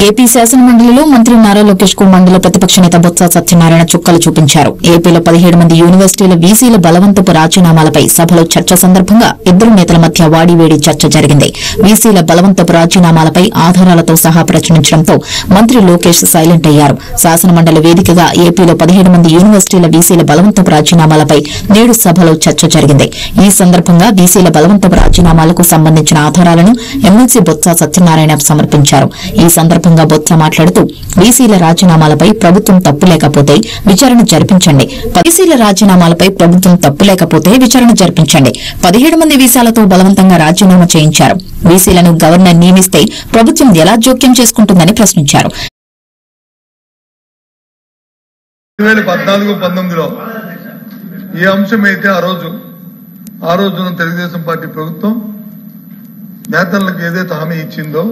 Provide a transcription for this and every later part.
AP శాసనమండలిలో మంత్రి నారా లోకేష్ కు మండల ప్రతిపక్ష నేత బొత్స సత్యనారాయణ చుక్కలు చూపించారు. ఏపీలో 17 మంది యూనివర్సిటీల వీసీల బలవంతపు రాజీనామాలపై సభలో చర్చ సందర్భంగా ఇద్దరు నేతల మధ్య వాడివేడి చర్చ జరిగింది. వీసీల బలవంతపు రాజీనామాలపై ఆధారాలతో సహా ప్రచురించడంతో మంత్రి లోకేష్ సైలెంట్ అయ్యారు. శాసనమండలి వేదికగా ఏపీలో 17 మంది యూనివర్సిటీల వీసీల బలవంతపు రాజీనామాలపై నేడు సభలో చర్చ జరిగింది. ఈ సందర్భంగా వీసీల బలవంతపు రాజీనామాలకు సంబంధించిన ఆధారాలను ఎమ్మెల్సీ బొత్స సత్యనారాయణ సమర్పించారు. ఈ సందర్భంగా బొత్స మాట్లాడుతూ వీసీల రాజీనామాలపై ప్రభుత్వం తప్పు లేకపోతే విచారణ జరిపించండి. 17 మంది వీసాలతో బలవంతంగా రాజీనామా చేయించారు. వీసీలను గవర్నర్ నియమిస్తే ప్రభుత్వం ఎలా జోక్యం చేసుకుంటుందని ప్రశ్నించారు. 2014-19లో ఈ అంశం అయితే ఆ రోజున తెలుగుదేశం పార్టీ ప్రభుత్వం నేతలకు ఏదైతే హామీ ఇచ్చిందో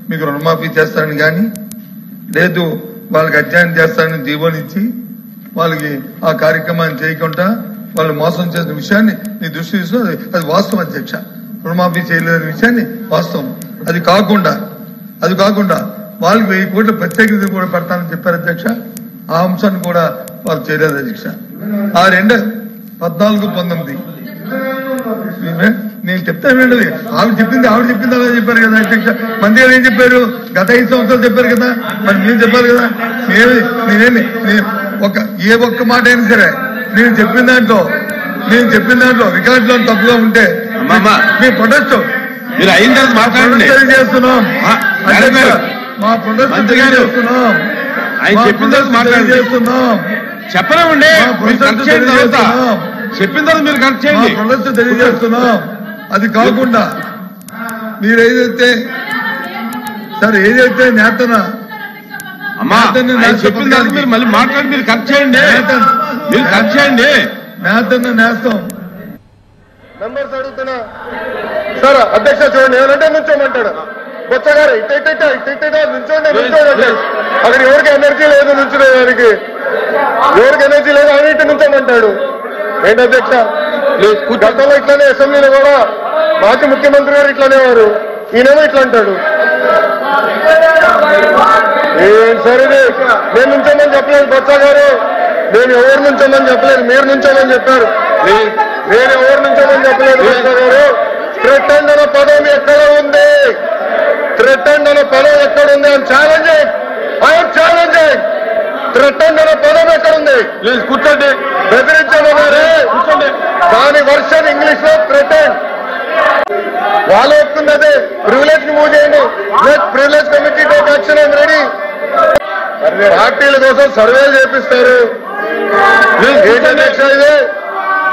మీకు రుణమాఫీ చేస్తారని గాని లేదు వాళ్ళకి అధ్యయనం చేస్తారని జీవోనిచ్చి వాళ్ళకి ఆ కార్యక్రమాన్ని చేయకుండా వాళ్ళు మోసం చేసిన విషయాన్ని మీ దృష్టి తీసుకుని అది వాస్తవం అధ్యక్ష. రుణమాఫీ చేయలేని విషయాన్ని వాస్తవం. అది కాకుండా వాళ్ళకి 1000 కోట్ల ప్రత్యేక నిధులు కూడా పెడతానని చెప్పారు అధ్యక్ష. ఆ అంశాన్ని కూడా వాళ్ళు చేయలేదు అధ్యక్ష. ఆ 14-19 నేను చెప్తాను. ఆవిడ చెప్పింది అలా చెప్పారు కదా అధ్యక్ష. మంత్రి గారు ఏం చెప్పారు? గత 5 సంవత్సరాలు చెప్పారు కదా, మరి మీరు చెప్పారు కదా. ఏ ఒక్క మాట అయినా సరే నేను చెప్పిన దాంట్లో రికార్డులో తప్పుగా ఉంటే మేము ప్రొటెస్ట్ తెలియజేస్తున్నాం. మా ప్రొటెస్ట్ తెలియజేస్తున్నాం. చెప్పలేమండి. చెప్పిన తర్వాత మీరు కరెక్ట్ చేయండి. ప్రొటెస్ట్ తెలియజేస్తున్నాం. అది కాకుండా మీరు ఏదైతే నేతన చెప్పిన తర్వాత మీరు మళ్ళీ మాట్లాడి మీరు కరెక్ట్ చేయండి. నేతన్న నేస్తాం. మెంబర్స్ అడుగుతున్నా సార్ అధ్యక్ష చూడండి ఏమంటే నుంచోమంటాడు బొత్స గారు ఇట్ట నుంచోండి అక్కడ ఎవరికి ఎనర్జీ లేదు నుంచునేదానికి, ఎవరికి ఎనర్జీ లేదు ఆయన ఇటు నుంచోమంటాడు. ఏంటి అధ్యక్ష? గతంలో ఇట్లానే అసెంబ్లీలో కూడా మాజీ ముఖ్యమంత్రి గారు ఇట్లానే వారు, ఈయనేమో ఇట్లా అంటాడు. ఏం సరే నేను నుంచోమని చెప్పలేదు బొత్స గారు, నేను ఎవరు నుంచోమని చెప్పలేదు, మీరు నుంచోమని చెప్పారు. నేను ఎవరు నుంచోమని చెప్పలేదు బొత్స గారు. థ్రెటెండ్ అనే పదం ఎక్కడ ఉంది? థ్రెటెండ్ అనే పదం ఎక్కడుంది? I'm challenging. థ్రెటెండ్ అనే పదం ఎక్కడుంది? ప్లీజ్ కూర్చోండి. బెదిరించమన్నారే కూర్చోండి. దాని వర్షన్ ఇంగ్లీష్ లో థ్రెటెండ్. వాళ్ళు ఒప్పుకుంది అదే. ప్రివిలేజ్ ని మూవ్ చేయండి. Privilege committee take action I'm ready. పార్టీల కోసం సర్వేలు చేపిస్తారు. ఏంటి అధ్యక్ష ఇది?